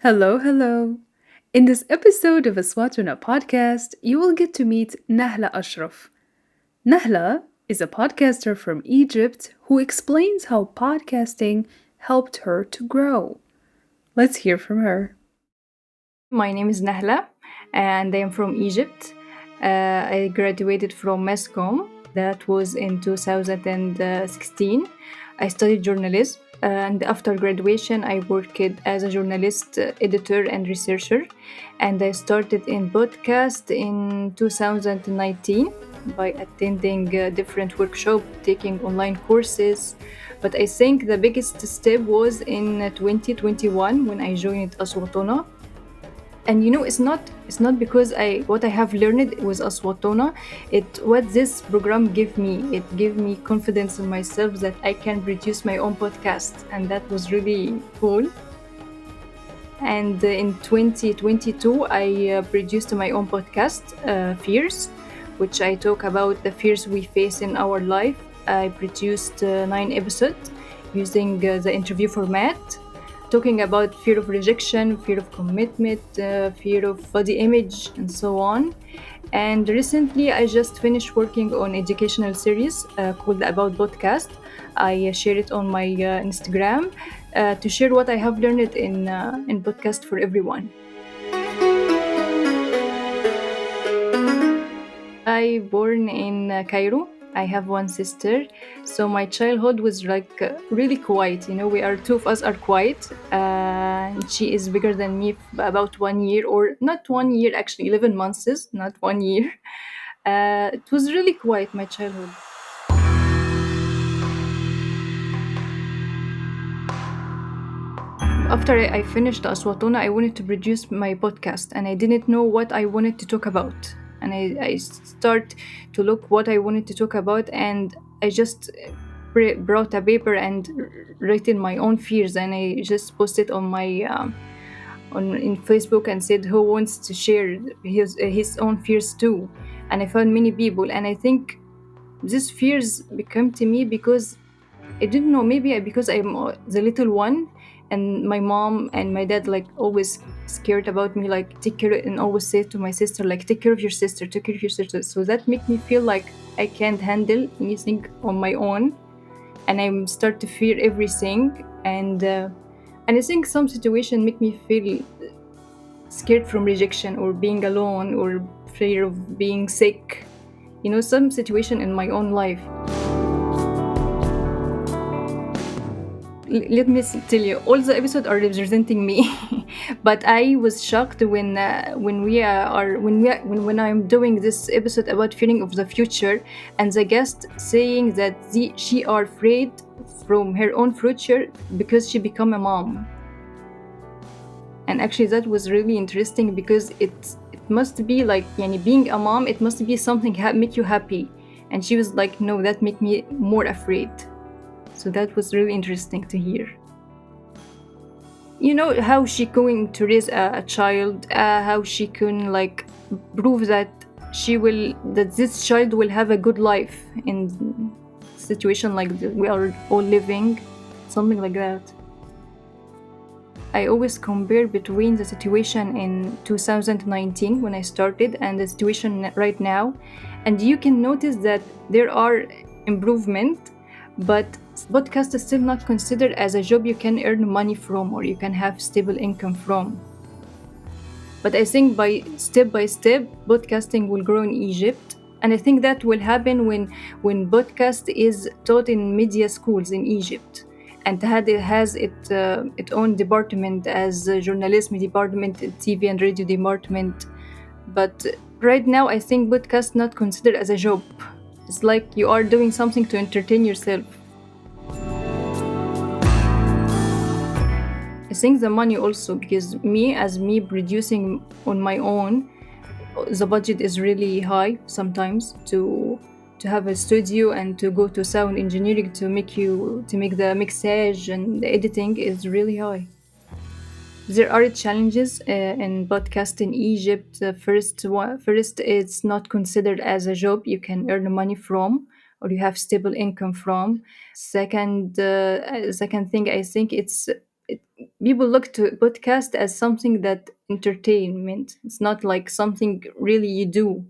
Hello, hello. In this episode of Aswatona podcast, you will get to meet Nahla Ashraf. Nahla is a podcaster from Egypt who explains how podcasting helped her to grow. Let's hear from her. My name is Nahla and I am from Egypt. I graduated from MESCOM, that was in 2016. I studied journalism and after graduation, I worked as a journalist, editor, and researcher. And I started in podcast in 2019 by attending different workshops, taking online courses. But I think the biggest step was in 2021 when I joined Aswatona. And it's not because I what I have learned was Aswatona. It what this program gave me, it gave me confidence in myself that I can produce my own podcast, and that was really cool. And in 2022 I produced my own podcast, Fears, which I talk about the fears we face in our life. I produced 9 episodes using the interview format, talking about fear of rejection, fear of commitment, fear of body image, and so on. And recently, I just finished working on educational series called About Podcast. I share it on my Instagram to share what I have learned in podcast for everyone. I born in Cairo. I have one sister, so my childhood was like really quiet. We are two of us are quiet. She is bigger than me about 1 year, or not 1 year, actually 11 months, not 1 year. It was really quiet my childhood. After I finished Aswatona, I wanted to produce my podcast, and I didn't know what I wanted to talk about. And I start to look what I wanted to talk about, and I just brought a paper and written my own fears, and I just posted on my on in Facebook and said who wants to share his own fears too. And I found many people, and I think these fears became to me because I didn't know, maybe because I'm the little one, and my mom and my dad like always scared about me, like take care, and always say to my sister like take care of your sister, take care of your sister. So that make me feel like I can't handle anything on my own, and I start to fear everything. And I think some situation make me feel scared from rejection or being alone or fear of being sick. Some situation in my own life. Let me tell you, all the episodes are representing me. But I was shocked when I'm doing this episode about fearing of the future, and the guest saying that she are afraid from her own future because she become a mom. And actually that was really interesting because it must be like, being a mom, it must be something make you happy. And she was like, no, that make me more afraid. So that was really interesting to hear. How she going to raise a child, how she can like prove that this child will have a good life in situation like we are all living, something like that. I always compare between the situation in 2019 when I started and the situation right now, and you can notice that there are improvement, but podcast is still not considered as a job you can earn money from or you can have stable income from. But I think by step, podcasting will grow in Egypt. And I think that will happen when podcast is taught in media schools in Egypt, and it has its own department as a journalism department, TV and radio department. But right now, I think podcast not considered as a job. It's like you are doing something to entertain yourself. I think the money also, because me producing on my own, the budget is really high sometimes to have a studio and to go to sound engineering to make the mixage and the editing is really high. There are challenges in podcast in Egypt. First, it's not considered as a job you can earn money from or you have stable income from. Second thing, I think it, people look to podcast as something that entertainment. It's not like something really you do.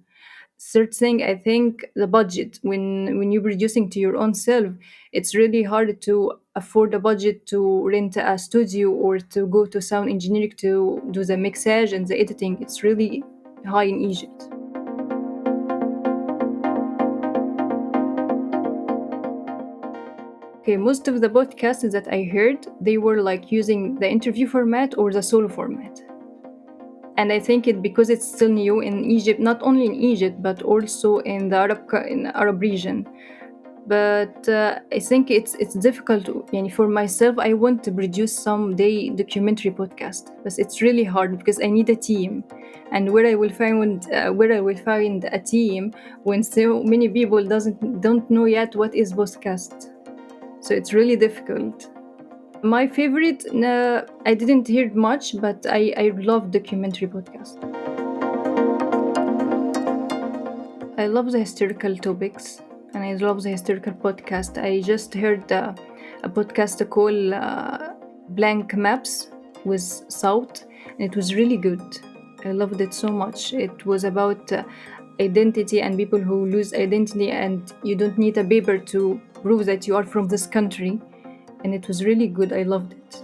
Third thing, I think the budget. When you're producing to your own self, it's really hard to afford a budget to rent a studio or to go to sound engineering to do the mixage and the editing. It's really high in Egypt. Okay, most of the podcasts that I heard, they were like using the interview format or the solo format. And I think it because it's still new in Egypt, not only in Egypt but also in the Arab region. But I think it's difficult. For myself, I want to produce someday documentary podcast, but it's really hard because I need a team, and where I will find a team when so many people don't know yet what is podcast. So it's really difficult. My favorite, I didn't hear much, but I love documentary podcast. I love the historical topics and I love the historical podcast. I just heard a podcast called Blank Maps with South, and it was really good. I loved it so much. It was about identity and people who lose identity, and you don't need a paper to prove that you are from this country. And it was really good. I loved it.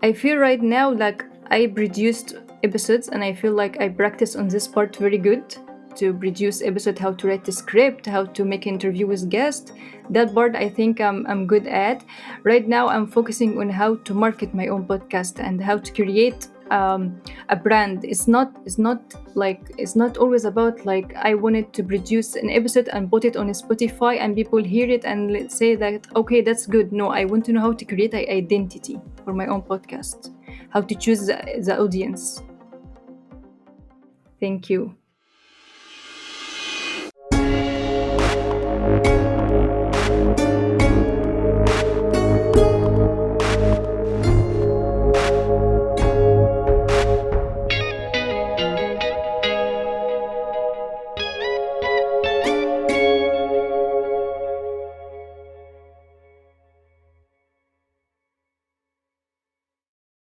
I feel right now like I produced episodes and I feel like I practice on this part very good to produce episode, how to write the script, how to make interview with guests. That part I think I'm good at. Right now I'm focusing on how to market my own podcast and how to create a brand. It's not always about like I wanted to produce an episode and put it on Spotify and people hear it and let's say that okay, that's good. No, I want to know how to create an identity for my own podcast, how to choose the audience. Thank you.